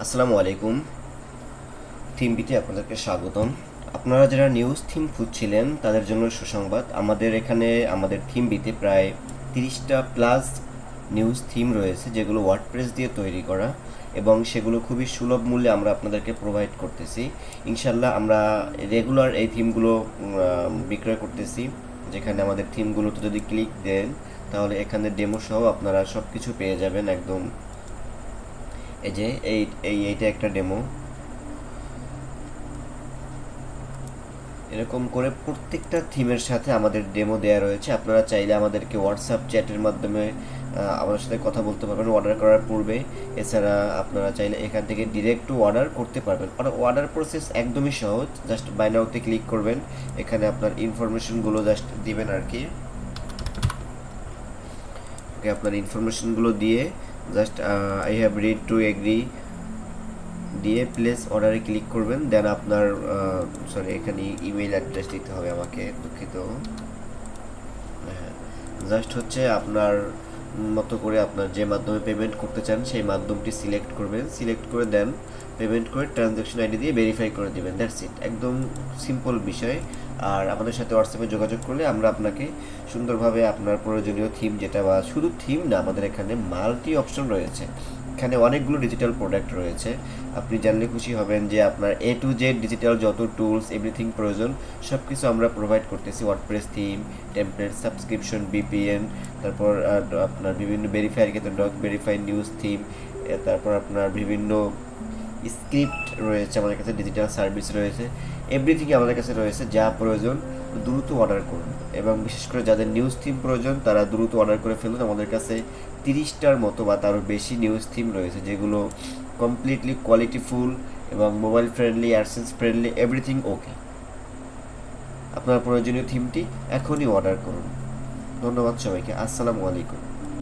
আসসালামু আলাইকুম। থিমবিতে আপনাদেরকে স্বাগতম। আপনারা যারা নিউজ থিম খুঁজছিলেন তাদের জন্য সুসংবাদ, আমাদের এখানে আমাদের থিমবিতে প্রায় 30টা প্লাস নিউজ থিম রয়েছে যেগুলো ওয়ার্ডপ্রেস দিয়ে তৈরি করা, এবং সেগুলো খুবই সুলভ মূল্যে আমরা আপনাদেরকে প্রোভাইড করতেছি। ইনশাল্লাহ আমরা রেগুলার এই থিমগুলো বিক্রয় করতেছি, যেখানে আমাদের থিমগুলোতে যদি ক্লিক দেন তাহলে এখানে ডেমো সহ আপনারা সব কিছু পেয়ে যাবেন একদম। এই যে এইটা একটা ডেমো। এরকম করে প্রত্যেকটা থিমের সাথে আমাদের ডেমো দেওয়া রয়েছে। আপনারা চাইলে আমাদেরকে হোয়াটসঅ্যাপ চ্যাটের মাধ্যমে আমাদের সাথে কথা বলতে পারবেন অর্ডার করার পূর্বে। এছাড়া আপনারা চাইলে এখান থেকে ডিরেক্টও অর্ডার করতে পারবেন। অর্ডার প্রসেস একদমই সহজ, জাস্ট বাই নাওতে ক্লিক করবেন, এখানে আপনার ইনফরমেশনগুলো জাস্ট দিবেন আর কি। ওকে, আপনার ইনফরমেশনগুলো দিয়ে just I have read to agri দিয়ে প্লেস অর্ডারে ক্লিক করবেন। দেন আপনার সরি, এখানে ইমেল অ্যাড্রেস দিতে হবে আমাকে, দুঃখিত। হ্যাঁ, জাস্ট হচ্ছে আপনার মতো করে আপনার যে মাধ্যমে পেমেন্ট করতে চান সেই মাধ্যমটি সিলেক্ট করবেন, সিলেক্ট করে দেন পেমেন্ট করে ট্রানজ্যাকশন আইডি দিয়ে ভেরিফাই করে দিবেন। দ্যাটস ইট, একদম সিম্পল বিষয়। আর আমাদের সাথে হোয়াটসঅ্যাপে যোগাযোগ করলে আমরা আপনাকে সুন্দরভাবে আপনার প্রয়োজনীয় থিম, যেটা বা শুধু থিম না, আমাদের এখানে মাল্টি অপশন রয়েছে। এখানে অনেকগুলো ডিজিটাল প্রোডাক্ট রয়েছে। আপনি জানলে খুশি হবেন যে আপনার এ টু জেড ডিজিটাল যত টুলস এভরিথিং প্রয়োজন সব কিছু আমরা প্রোভাইড করতেছি। ওয়ার্ডপ্রেস থিম, টেমপ্লেট, সাবস্ক্রিপশন, বিপিএন, তারপর আপনার বিভিন্ন ভেরিফাইয়ের ক্ষেত্রে ডক ভেরিফাই, নিউজ থিম, তারপর আপনার বিভিন্ন স্ক্রিপ্ট রয়েছে আমাদের কাছে, ডিজিটাল সার্ভিস রয়েছে, এভরিথিং আমাদের কাছে রয়েছে। যা প্রয়োজন দ্রুত অর্ডার করুন, এবং বিশেষ করে যাদের নিউজ থিম প্রয়োজন তারা দ্রুত অর্ডার করে ফেলুন। আমাদের কাছে 30টার মতো বা তারও বেশি নিউজ থিম রয়েছে যেগুলো কমপ্লিটলি কোয়ালিটিফুল এবং mobile friendly, AdSense friendly, everything okay. আপনার প্রয়োজনীয় থিমটি এখনই অর্ডার করুন। ধন্যবাদ সবাইকে। আসসালামু আলাইকুম।